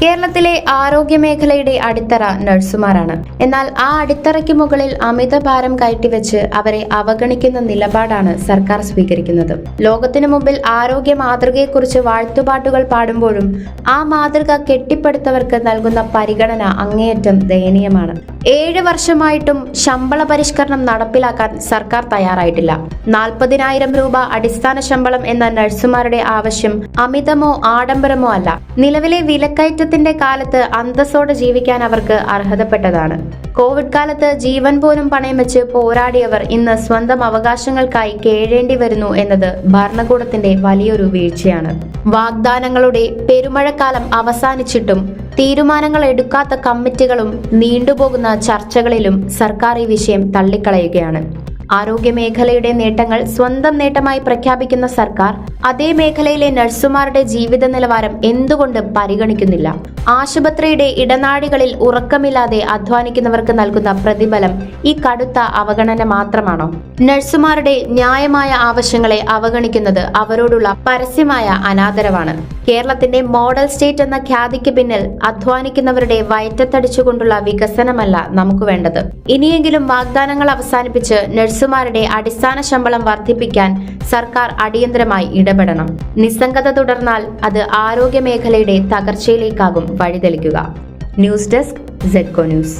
കേരളത്തിലെ ആരോഗ്യ മേഖലയുടെ അടിത്തറ നഴ്സുമാരാണ്. എന്നാൽ ആ അടിത്തറയ്ക്ക് മുകളിൽ അമിതഭാരം കയറ്റിവെച്ച് അവരെ അവഗണിക്കുന്ന നിലപാടാണ് സർക്കാർ സ്വീകരിക്കുന്നത്. ലോകത്തിനു മുമ്പിൽ ആരോഗ്യ മാതൃകയെക്കുറിച്ച് വാഴ്ത്തുപാട്ടുകൾ പാടുമ്പോഴും ആ മാതൃക കെട്ടിപ്പടുത്തവർക്ക് നൽകുന്ന പരിഗണന അങ്ങേയറ്റം ദയനീയമാണ്. 7 വർഷമായിട്ടും ശമ്പള പരിഷ്കരണം നടപ്പിലാക്കാൻ സർക്കാർ തയ്യാറായിട്ടില്ല. 40,000 രൂപ അടിസ്ഥാന ശമ്പളം എന്ന നഴ്സുമാരുടെ ആവശ്യം അമിതമോ ആഡംബരമോ അല്ല. നിലവിലെ വിലക്കയറ്റത്തിന്റെ കാലത്ത് അന്തസ്സോടെ ജീവിക്കാൻ അവർക്ക് അർഹതപ്പെട്ടതാണ്. കോവിഡ് കാലത്ത് ജീവൻ പോലും പണയം വെച്ച് പോരാടിയവർ ഇന്ന് സ്വന്തം അവകാശങ്ങൾക്കായി കേഴേണ്ടി വരുന്നു എന്നത് ഭരണകൂടത്തിന്റെ വലിയൊരു വീഴ്ചയാണ്. വാഗ്ദാനങ്ങളുടെ പെരുമഴക്കാലം അവസാനിച്ചിട്ടും തീരുമാനങ്ങൾ എടുക്കാത്ത കമ്മിറ്റികളും നീണ്ടുപോകുന്ന ചർച്ചകളിലും സർക്കാർ ഈ വിഷയം തള്ളിക്കളയുകയാണ്. ആരോഗ്യ മേഖലയുടെ നേട്ടങ്ങൾ സ്വന്തം നേട്ടമായി പ്രഖ്യാപിക്കുന്ന സർക്കാർ അതേ മേഖലയിലെ നഴ്സുമാരുടെ ജീവിത നിലവാരം എന്തുകൊണ്ട് പരിഗണിക്കുന്നില്ല? ആശുപത്രിയുടെ ഇടനാഴികളിൽ ഉറക്കമില്ലാതെ അധ്വാനിക്കുന്നവർക്ക് നൽകുന്ന പ്രതിഫലം ഈ കടുത്ത അവഗണന മാത്രമാണോ? നഴ്സുമാരുടെ ന്യായമായ ആവശ്യങ്ങളെ അവഗണിക്കുന്നത് അവരോടുള്ള പരസ്യമായ അനാദരവാണ്. കേരളത്തിന്റെ മോഡൽ സ്റ്റേറ്റ് എന്ന ഖ്യാതിക്ക് പിന്നിൽ അധ്വാനിക്കുന്നവരുടെ വയറ്റത്തടിച്ചുകൊണ്ടുള്ള വികസനമല്ല നമുക്ക് വേണ്ടത്. ഇനിയെങ്കിലും വാഗ്ദാനങ്ങൾ അവസാനിപ്പിച്ച് നഴ്സുമാരുടെ അടിസ്ഥാന ശമ്പളം വർദ്ധിപ്പിക്കാൻ സർക്കാർ അടിയന്തരമായി ഇടപെടണം. നിസ്സംഗത തുടർന്നാൽ അത് ആരോഗ്യ മേഖലയുടെ തകർച്ചയിലേക്കാകും വഴിതെളിക്കുക. News desk ZECO news.